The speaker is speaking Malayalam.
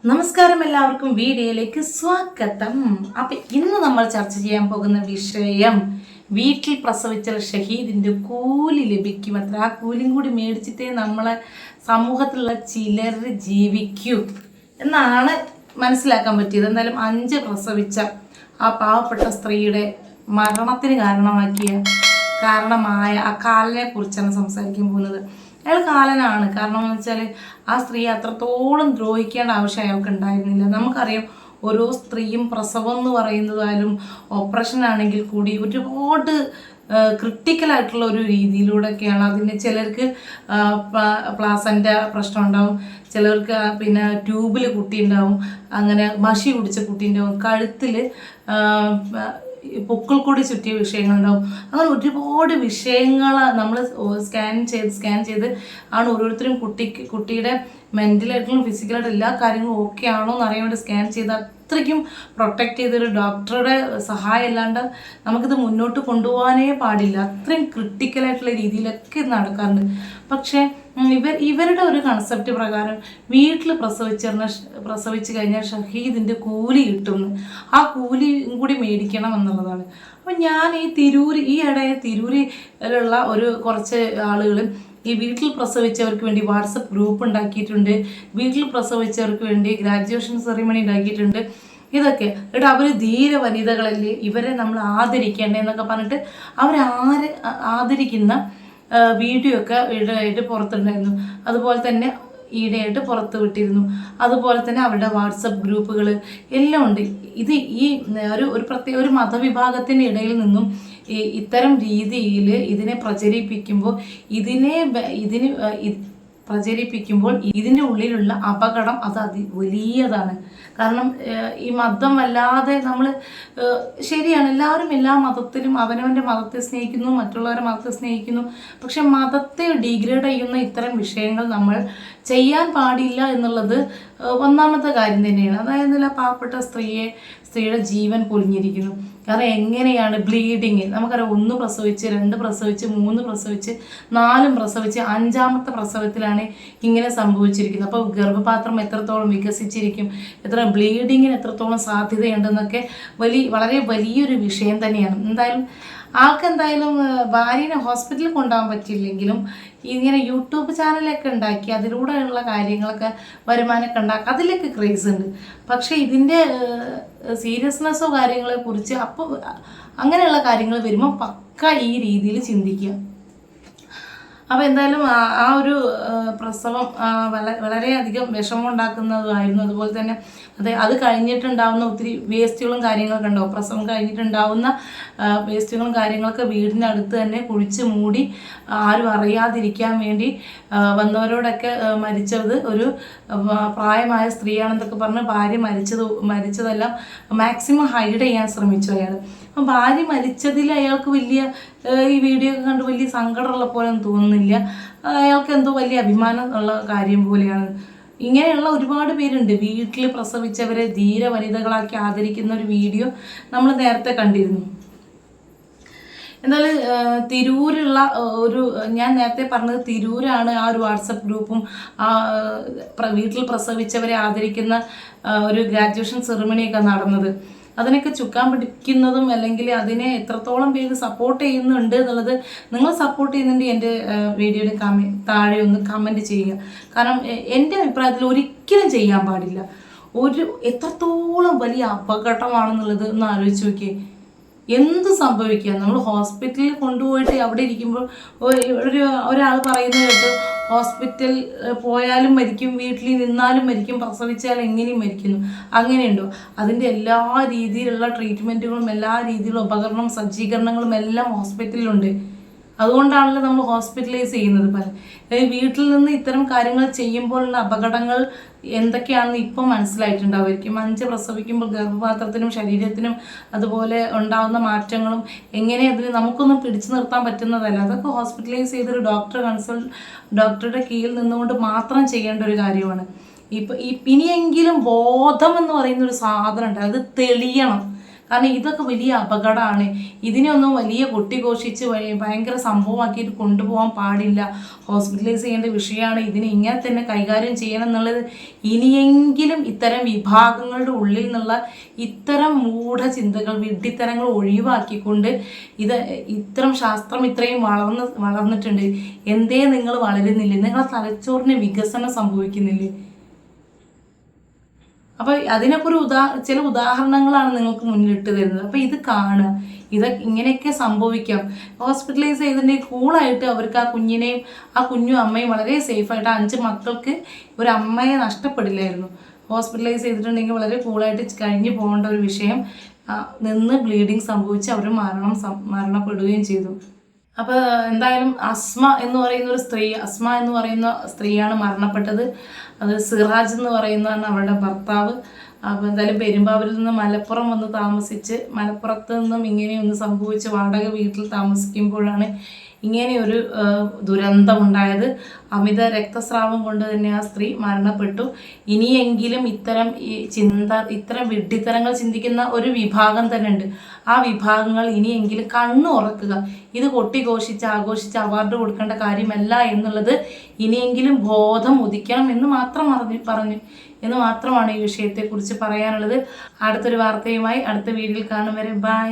നമസ്കാരം, എല്ലാവർക്കും വീഡിയോയിലേക്ക് സ്വാഗതം. അപ്പം ഇന്ന് നമ്മൾ ചർച്ച ചെയ്യാൻ പോകുന്ന വിഷയം, വീട്ടിൽ പ്രസവിച്ച ഷഹീദിൻ്റെ കൂലി ലഭിക്കുമത്ര. ആ കൂലിയും കൂടി മേടിച്ചിട്ടേ നമ്മളെ സമൂഹത്തിലുള്ള ചിലർ ജീവിക്കൂ എന്നാണ് മനസ്സിലാക്കാൻ പറ്റിയത്. എന്തായാലും 5 പ്രസവിച്ച ആ പാവപ്പെട്ട സ്ത്രീയുടെ മരണത്തിന് കാരണമായ ആ കാലിനെ കുറിച്ചാണ് സംസാരിക്കാൻ പോകുന്നത്. അയാൾ കാലനാണ്. കാരണം എന്ന് വെച്ചാൽ ആ സ്ത്രീ അത്രത്തോളം ദ്രോഹിക്കേണ്ട ആവശ്യം അയാൾക്ക് ഉണ്ടായിരുന്നില്ല. നമുക്കറിയാം, ഓരോ സ്ത്രീയും പ്രസവം എന്ന് പറയുന്നതായാലും ഓപ്പറേഷൻ ആണെങ്കിൽ കൂടി ഒരുപാട് ക്രിട്ടിക്കലായിട്ടുള്ള ഒരു രീതിയിലൂടെയൊക്കെയാണ്. അതിന് ചിലർക്ക് പ്ലാസൻ്റ പ്രശ്നം ഉണ്ടാവും, ചിലർക്ക് പിന്നെ ട്യൂബിൽ കുട്ടി ഉണ്ടാവും, അങ്ങനെ മഷി കുടിച്ച കുട്ടി ഉണ്ടാവും, കഴുത്തിൽ പൊക്കിൾ കൂടി ചുറ്റിയ വിഷയങ്ങളുണ്ടാവും. അങ്ങനെ ഒരുപാട് വിഷയങ്ങൾ നമ്മൾ സ്കാൻ ചെയ്ത് ആണ് ഓരോരുത്തരും കുട്ടിയുടെ മെൻ്റലായിട്ടും ഫിസിക്കലായിട്ടും എല്ലാ കാര്യങ്ങളും ഓക്കെ ആണോ എന്ന് അറിയാൻ വേണ്ടി സ്കാൻ ചെയ്ത് അത്രയ്ക്കും പ്രൊട്ടക്റ്റ് ചെയ്തൊരു ഡോക്ടറുടെ സഹായം അല്ലാണ്ട് നമുക്കിത് മുന്നോട്ട് കൊണ്ടുപോകാനേ പാടില്ല. അത്രയും ക്രിട്ടിക്കലായിട്ടുള്ള രീതിയിലൊക്കെ ഇത് നടക്കാറുണ്ട്. പക്ഷേ ഇവരുടെ ഒരു കൺസെപ്റ്റ് പ്രകാരം വീട്ടിൽ പ്രസവിച്ച് കഴിഞ്ഞാൽ ഷഹീദിൻ്റെ കൂലി കിട്ടുമെന്ന്, ആ കൂലിയും കൂടി മേടിക്കണം എന്നുള്ളതാണ്. അപ്പം ഞാൻ ഈ ഇടയിൽ തിരൂരിലുള്ള കുറച്ച് ആളുകൾ ഈ വീട്ടിൽ പ്രസവിച്ചവർക്ക് വേണ്ടി വാട്സപ്പ് ഗ്രൂപ്പ് ഉണ്ടാക്കിയിട്ടുണ്ട്, വീട്ടിൽ പ്രസവിച്ചവർക്ക് വേണ്ടി ഗ്രാജുവേഷൻ സെറിമണി ഉണ്ടാക്കിയിട്ടുണ്ട്. ഇതൊക്കെ എന്നിട്ട് അവർ ധീര വനിതകളല്ലേ, ഇവരെ നമ്മൾ ആദരിക്കേണ്ടതെന്നൊക്കെ പറഞ്ഞിട്ട് ആദരിക്കുന്ന വീഡിയോ ഒക്കെ ഈയിടെയായിട്ട് പുറത്തുണ്ടായിരുന്നു. അതുപോലെ തന്നെ ഈയിടെയായിട്ട് പുറത്ത് വിട്ടിരുന്നു. അതുപോലെ തന്നെ അവരുടെ വാട്സപ്പ് ഗ്രൂപ്പുകൾ എല്ലാം ഉണ്ട്. ഇത് ഒരു മതവിഭാഗത്തിൻ്റെ ഇടയിൽ നിന്നും ഇത്തരം രീതിയിൽ ഇതിനെ പ്രചരിപ്പിക്കുമ്പോൾ ഇതിൻ്റെ ഉള്ളിലുള്ള അപകടം അത് വലിയതാണ്. കാരണം ഈ മതം വല്ലാതെ നമ്മൾ ശരിയാണ്, എല്ലാവരും എല്ലാ മതത്തിലും അവനവൻ്റെ മതത്തെ സ്നേഹിക്കുന്നു, മറ്റുള്ളവരുടെ മതത്തെ സ്നേഹിക്കുന്നു. പക്ഷെ മതത്തെ ഡീഗ്രേഡ് ചെയ്യുന്ന ഇത്തരം വിഷയങ്ങൾ നമ്മൾ ചെയ്യാൻ പാടില്ല എന്നുള്ളത് ഒന്നാമത്തെ കാര്യം തന്നെയാണ്. അതായത് പാവപ്പെട്ട സ്ത്രീയുടെ ജീവൻ പൊലിഞ്ഞിരിക്കുന്നു. കാരണം എങ്ങനെയാണ് ബ്ലീഡിങ്, നമുക്കറിയാം, 1 പ്രസവിച്ച് 2 പ്രസവിച്ച് 3 പ്രസവിച്ച് 4 പ്രസവിച്ച് 5ാമത്തെ പ്രസവത്തിലാണ് ഇങ്ങനെ സംഭവിച്ചിരിക്കുന്നത്. അപ്പോൾ ഗർഭപാത്രം എത്രത്തോളം വികസിച്ചിരിക്കും, എത്ര ബ്ലീഡിങ്ങിന് എത്രത്തോളം സാധ്യതയുണ്ടെന്നൊക്കെ വളരെ വലിയൊരു വിഷയം തന്നെയാണ്. ആൾക്കെന്തായാലും ഭാര്യനെ ഹോസ്പിറ്റലിൽ കൊണ്ടുപോകാൻ പറ്റിയില്ലെങ്കിലും ഇങ്ങനെ യൂട്യൂബ് ചാനലൊക്കെ ഉണ്ടാക്കി അതിലൂടെയുള്ള കാര്യങ്ങളൊക്കെ വരുമാനമൊക്കെ ഉണ്ടാക്കുക, അതിലൊക്കെ ക്രേസ് ഉണ്ട്. പക്ഷേ ഇതിൻ്റെ സീരിയസ്നെസ്സോ കാര്യങ്ങളെ കുറിച്ച് അങ്ങനെയുള്ള കാര്യങ്ങൾ വരുമ്പോൾ പക്ക ഈ രീതിയിൽ ചിന്തിക്കുക. അപ്പോൾ എന്തായാലും ആ ഒരു പ്രസവം വളരെയധികം വിഷമം ഉണ്ടാക്കുന്നതായിരുന്നു. അതുപോലെ തന്നെ അത് കഴിഞ്ഞിട്ടുണ്ടാവുന്ന ഒത്തിരി വേസ്റ്റുകളും കാര്യങ്ങളൊക്കെ ഉണ്ടാവും. പ്രസവം കഴിഞ്ഞിട്ടുണ്ടാവുന്ന വേസ്റ്റുകളും കാര്യങ്ങളൊക്കെ വീടിൻ്റെ അടുത്ത് തന്നെ കുഴിച്ച് മൂടി ആരും അറിയാതിരിക്കാൻ വേണ്ടി വന്നവരോടൊക്കെ മരിച്ചത് ഒരു പ്രായമായ സ്ത്രീയാണെന്നൊക്കെ പറഞ്ഞ് ഭാര്യ മരിച്ചതെല്ലാം മാക്സിമം ഹൈഡ് ചെയ്യാൻ ശ്രമിച്ചു അയാൾ. അപ്പം ഭാര്യ മരിച്ചതിൽ അയാൾക്ക് വലിയ ഈ വീഡിയോ ഒക്കെ കണ്ട് വലിയ സങ്കടമുള്ള പോലെ തോന്നുന്നില്ല. അയാൾക്ക് എന്തോ വലിയ അഭിമാനം ഉള്ള കാര്യം പോലെയാണ്. ഇങ്ങനെയുള്ള ഒരുപാട് പേരുണ്ട്. വീട്ടിൽ പ്രസവിച്ചവരെ ധീര വനിതകളാക്കി ആദരിക്കുന്ന ഒരു വീഡിയോ നമ്മൾ നേരത്തെ കണ്ടിരുന്നു. എന്നാലും തിരൂരുള്ള ഞാൻ നേരത്തെ പറഞ്ഞത് തിരൂരാണ് ആ ഒരു വാട്സപ്പ് ഗ്രൂപ്പും വീട്ടിൽ പ്രസവിച്ചവരെ ആദരിക്കുന്ന ഒരു ഗ്രാജുവേഷൻ സെറിമണിയൊക്കെ നടന്നത്. അതിനൊക്കെ ചുക്കാൻ പിടിക്കുന്നതും അല്ലെങ്കിൽ അതിനെ എത്രത്തോളം പേര് സപ്പോർട്ട് ചെയ്യുന്നുണ്ട് എന്നുള്ളത്, നിങ്ങൾ സപ്പോർട്ട് ചെയ്യുന്നുണ്ടെങ്കിൽ എൻ്റെ വീഡിയോയുടെ താഴെ ഒന്ന് കമൻറ്റ് ചെയ്യുക. കാരണം എൻ്റെ അഭിപ്രായത്തിൽ ഒരിക്കലും ചെയ്യാൻ പാടില്ല. എത്രത്തോളം വലിയ അപകടമാണെന്നുള്ളത് ഒന്ന് ആലോചിച്ച് നോക്കിയേ. എന്ത് സംഭവിക്കുക, നമ്മൾ ഹോസ്പിറ്റലിൽ കൊണ്ടുപോയിട്ട് അവിടെ ഇരിക്കുമ്പോൾ ഒരാൾ പറയുന്നത് കേട്ട് ഹോസ്പിറ്റൽ പോയാലും മരിക്കും, വീട്ടിൽ നിന്നാലും മരിക്കും, പ്രസവിച്ചാൽ എങ്ങനെയും മരിക്കുന്നു. അങ്ങനെയുണ്ടോ? അതിൻ്റെ എല്ലാ രീതിയിലുള്ള ട്രീറ്റ്മെൻറ്റുകളും എല്ലാ രീതിയിലുള്ള സജ്ജീകരണങ്ങളും എല്ലാം ഹോസ്പിറ്റലിലുണ്ട്. അതുകൊണ്ടാണല്ലോ നമ്മൾ ഹോസ്പിറ്റലൈസ് ചെയ്യുന്നത്. വീട്ടിൽ നിന്ന് ഇത്തരം കാര്യങ്ങൾ ചെയ്യുമ്പോഴുള്ള അപകടങ്ങൾ എന്തൊക്കെയാണെന്ന് ഇപ്പം മനസ്സിലായിട്ടുണ്ടാവുമായിരിക്കും. 5 പ്രസവിക്കുമ്പോൾ ഗർഭപാത്രത്തിനും ശരീരത്തിനും അതുപോലെ ഉണ്ടാകുന്ന മാറ്റങ്ങളും എങ്ങനെ അതിന് നമുക്കൊന്നും പിടിച്ചു നിർത്താൻ പറ്റുന്നതല്ല. അതൊക്കെ ഹോസ്പിറ്റലൈസ് ചെയ്തൊരു ഡോക്ടറുടെ കീഴിൽ നിന്നുകൊണ്ട് മാത്രം ചെയ്യേണ്ട ഒരു കാര്യമാണ്. ഇനിയെങ്കിലും ബോധം എന്ന് പറയുന്ന ഒരു സാധനം ഉണ്ട്, അത് തെളിയണം. കാരണം ഇതൊക്കെ വലിയ അപകടമാണ്. ഇതിനെയൊന്നും വലിയ കൊട്ടിഘോഷിച്ച് ഭയങ്കര സംഭവമാക്കിയിട്ട് കൊണ്ടുപോകാൻ പാടില്ല. ഹോസ്പിറ്റലൈസ് ചെയ്യേണ്ട വിഷയമാണ്. ഇതിനെ ഇങ്ങനെ തന്നെ കൈകാര്യം ചെയ്യണം എന്നുള്ളത് ഇനിയെങ്കിലും ഇത്തരം വിഭാഗങ്ങളുടെ ഉള്ളിൽ നിന്നുള്ള ഇത്തരം മൂഢചിന്തകൾ, വിഡ്ഢിത്തരങ്ങൾ ഒഴിവാക്കിക്കൊണ്ട് ഇത്തരം ശാസ്ത്രം ഇത്രയും വളർന്നിട്ടുണ്ട്, എന്തേ നിങ്ങൾ വളരുന്നില്ലേ? നിങ്ങളെ തലച്ചോറിന് വികസനം സംഭവിക്കുന്നില്ലേ? അപ്പോൾ അതിനൊക്കെ ചില ഉദാഹരണങ്ങളാണ് നിങ്ങൾക്ക് മുന്നിലിട്ട് തരുന്നത്. അപ്പോൾ ഇത് കാണുക, ഇങ്ങനെയൊക്കെ സംഭവിക്കാം. ഹോസ്പിറ്റലൈസ് ചെയ്തിട്ടുണ്ടെങ്കിൽ കൂളായിട്ട് അവർക്ക് ആ കുഞ്ഞിനെയും ആ കുഞ്ഞും അമ്മയും വളരെ സേഫായിട്ട് 5 മക്കൾക്ക് ഒരു അമ്മയെ നഷ്ടപ്പെടില്ലായിരുന്നു. ഹോസ്പിറ്റലൈസ് ചെയ്തിട്ടുണ്ടെങ്കിൽ വളരെ കൂളായിട്ട് കഴിഞ്ഞു പോകേണ്ട ഒരു വിഷയം നിന്ന് ബ്ലീഡിങ് സംഭവിച്ച് അവർ മരണപ്പെടുകയും ചെയ്തു. അപ്പോൾ എന്തായാലും അസ്മ എന്ന് പറയുന്ന സ്ത്രീയാണ് മരണപ്പെട്ടത്. അത് സിറാജ് എന്ന് പറയുന്നതാണ് അവളുടെ ഭർത്താവ്. അപ്പോൾ എന്തായാലും പെരുമ്പാവൂരിൽ നിന്ന് മലപ്പുറം വന്ന് താമസിച്ച് മലപ്പുറത്ത് നിന്നും ഇങ്ങനെയൊന്ന് സംഭവിച്ച് വാടക വീട്ടിൽ താമസിക്കുമ്പോഴാണ് ഇങ്ങനെയൊരു ദുരന്തമുണ്ടായത്. അമിത രക്തസ്രാവം കൊണ്ട് തന്നെ ആ സ്ത്രീ മരണപ്പെട്ടു. ഇനിയെങ്കിലും ഇത്തരം വിഡ്ഢിത്തരങ്ങൾ ചിന്തിക്കുന്ന ഒരു വിഭാഗം തന്നെ ഉണ്ട്. ആ വിഭാഗങ്ങൾ ഇനിയെങ്കിലും കണ്ണു ഉറക്കുക. ഇത് കൊട്ടിഘോഷിച്ച് ആഘോഷിച്ച് അവാർഡ് കൊടുക്കേണ്ട കാര്യമല്ല എന്നുള്ളത് ഇനിയെങ്കിലും ബോധം ഉദിക്കണം എന്ന് മാത്രമാണ് ഈ വിഷയത്തെക്കുറിച്ച് പറയാനുള്ളത്. അടുത്തൊരു വാർത്തയുമായി അടുത്ത വീഡിയോയിൽ കാണും വരെ ബൈ.